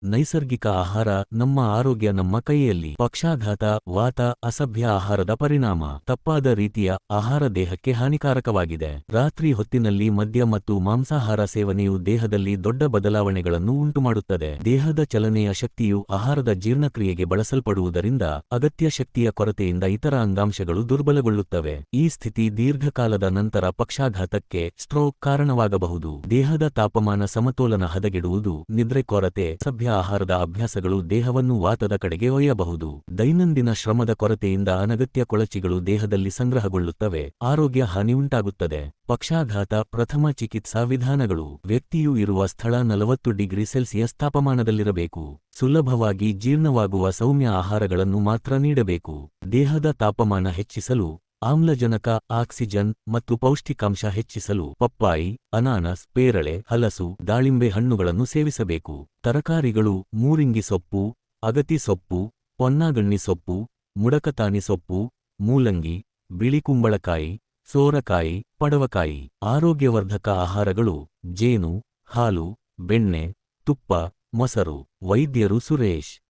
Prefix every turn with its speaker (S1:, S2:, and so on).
S1: ನೈಸರ್ಗಿಕ ಆಹಾರ ನಮ್ಮ ಆರೋಗ್ಯ ನಮ್ಮ ಕೈಯಲ್ಲಿ. ಪಕ್ಷಾಘಾತ, ವಾತ, ಅಸಭ್ಯ ಆಹಾರದ ಪರಿಣಾಮ. ತಪ್ಪಾದ ರೀತಿಯ ಆಹಾರ ದೇಹಕ್ಕೆ ಹಾನಿಕಾರಕವಾಗಿದೆ. ರಾತ್ರಿ ಹೊತ್ತಿನಲ್ಲಿ ಮದ್ಯ ಮತ್ತು ಮಾಂಸಾಹಾರ ಸೇವನೆಯು ದೇಹದಲ್ಲಿ ದೊಡ್ಡ ಬದಲಾವಣೆಗಳನ್ನು ಉಂಟುಮಾಡುತ್ತದೆ. ದೇಹದ ಚಲನೆಯ ಶಕ್ತಿಯು ಆಹಾರದ ಜೀರ್ಣಕ್ರಿಯೆಗೆ ಬಳಸಲ್ಪಡುವುದರಿಂದ ಅಗತ್ಯ ಶಕ್ತಿಯ ಕೊರತೆಯಿಂದ ಇತರ ಅಂಗಾಂಶಗಳು ದುರ್ಬಲಗೊಳ್ಳುತ್ತವೆ. ಈ ಸ್ಥಿತಿ ದೀರ್ಘಕಾಲದ ನಂತರ ಪಕ್ಷಾಘಾತಕ್ಕೆ, ಸ್ಟ್ರೋಕ್ ಕಾರಣವಾಗಬಹುದು. ದೇಹದ ತಾಪಮಾನ ಸಮತೋಲನ ಹದಗೆಡುವುದು, ನಿದ್ರೆ ಕೊರತೆ, ಅಸಭ್ಯ ಆಹಾರದ ಅಭ್ಯಾಸಗಳು ದೇಹವನ್ನು ವಾತದ ಕಡೆಗೆ ಒಯ್ಯಬಹುದು. ದೈನಂದಿನ ಶ್ರಮದ ಕೊರತೆಯಿಂದ ಅನಗತ್ಯ ಕೊಳಚಿಗಳು ದೇಹದಲ್ಲಿ ಸಂಗ್ರಹಗೊಳ್ಳುತ್ತವೆ, ಆರೋಗ್ಯ ಹಾನಿ ಉಂಟಾಗುತ್ತದೆ. ಪಕ್ಷಾಘಾತ ಪ್ರಥಮ ಚಿಕಿತ್ಸಾ ವಿಧಾನಗಳು. ವ್ಯಕ್ತಿಯು ಇರುವ ಸ್ಥಳ 40 ಡಿಗ್ರಿ ಸೆಲ್ಸಿಯಸ್ ತಾಪಮಾನದಲ್ಲಿರಬೇಕು. ಸುಲಭವಾಗಿ ಜೀರ್ಣವಾಗುವ ಸೌಮ್ಯ ಆಹಾರಗಳನ್ನು ಮಾತ್ರ ನೀಡಬೇಕು. ದೇಹದ ತಾಪಮಾನ ಹೆಚ್ಚಿಸಲು, ಆಮ್ಲಜನಕ, ಆಕ್ಸಿಜನ್ ಮತ್ತು ಪೌಷ್ಟಿಕಾಂಶ ಹೆಚ್ಚಿಸಲು ಪಪ್ಪಾಯಿ, ಅನಾನಸ್, ಪೇರಳೆ, ಹಲಸು, ದಾಳಿಂಬೆ ಹಣ್ಣುಗಳನ್ನು ಸೇವಿಸಬೇಕು. ತರಕಾರಿಗಳು: ಮೂರಿಂಗಿ ಸೊಪ್ಪು, ಅಗತಿ ಸೊಪ್ಪು, ಪೊನ್ನಾಗಣ್ಣಿ ಸೊಪ್ಪು, ಮುಡಕತಾನಿ ಸೊಪ್ಪು, ಮೂಲಂಗಿ, ಬಿಳಿ ಕುಂಬಳಕಾಯಿ, ಸೋರಕಾಯಿ, ಪಡವಕಾಯಿ. ಆರೋಗ್ಯವರ್ಧಕ ಆಹಾರಗಳು: ಜೇನು, ಹಾಲು, ಬೆಣ್ಣೆ, ತುಪ್ಪ, ಮೊಸರು. ವೈದ್ಯರು ಸುರೇಶ್.